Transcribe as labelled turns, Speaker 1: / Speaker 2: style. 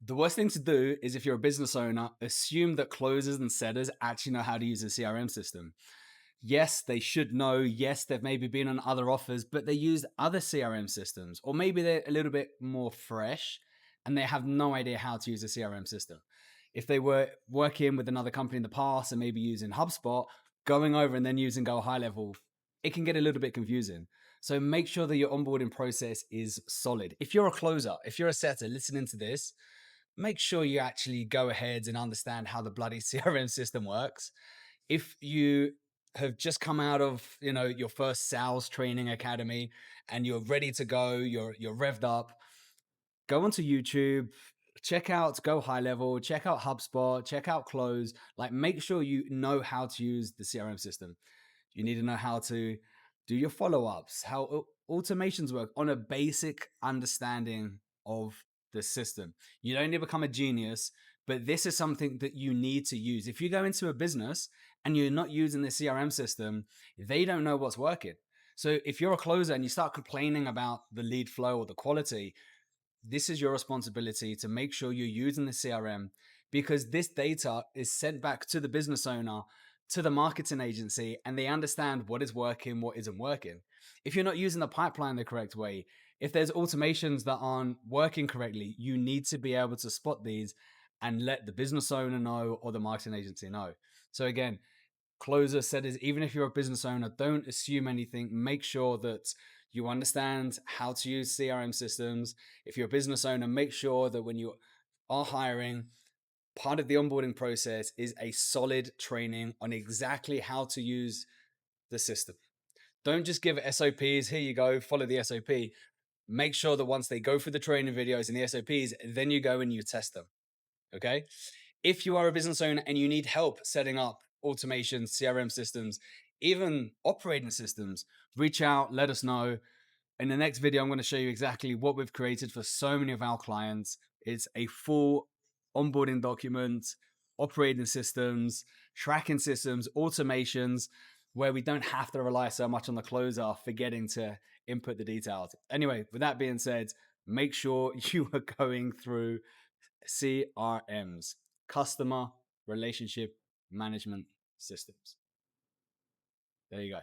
Speaker 1: The worst thing to do is, if you're a business owner, assume that closers and setters actually know how to use a CRM system. Yes, they should know. Yes, they've maybe been on other offers, but they use other CRM systems, or maybe they're a little bit more fresh and they have no idea how to use a CRM system. If they were working with another company in the past and maybe using HubSpot, going over and then using Go High Level, it can get a little bit confusing. So make sure that your onboarding process is solid. If you're a closer, if you're a setter listening to this, make sure you actually go ahead and understand how the bloody CRM system works. If you have just come out of, your first sales training academy and you're ready to go, you're revved up, go onto YouTube, check out Go High Level, check out HubSpot, check out Close. Like, make sure you know how to use the CRM system. You need to know how to do your follow-ups, how automations work, on a basic understanding of the system. You don't need to become a genius, but this is something that you need to use. If you go into a business and you're not using the CRM system, they don't know what's working. So if you're a closer and you start complaining about the lead flow or the quality, this is your responsibility to make sure you're using the CRM, because this data is sent back to the business owner, to the marketing agency, and they understand what is working, what isn't working. If you're not using the pipeline the correct way, if there's automations that aren't working correctly, you need to be able to spot these and let the business owner know or the marketing agency know. So again, closer said is, even if you're a business owner, don't assume anything. Make sure that you understand how to use CRM systems. If you're a business owner, make sure that when you are hiring, part of the onboarding process is a solid training on exactly how to use the system. Don't just give SOPs. Here you go, follow the SOP. Make sure that once they go through the training videos and the SOPs, then you go and you test them. Okay. If you are a business owner and you need help setting up automation, CRM systems, even operating systems, reach out, let us know. In the next video, I'm going to show you exactly what we've created for so many of our clients. It's a full onboarding document, operating systems, tracking systems, automations, where we don't have to rely so much on the closer forgetting to input the details. Anyway, with that being said, make sure you are going through CRMs, customer relationship management systems. There you go.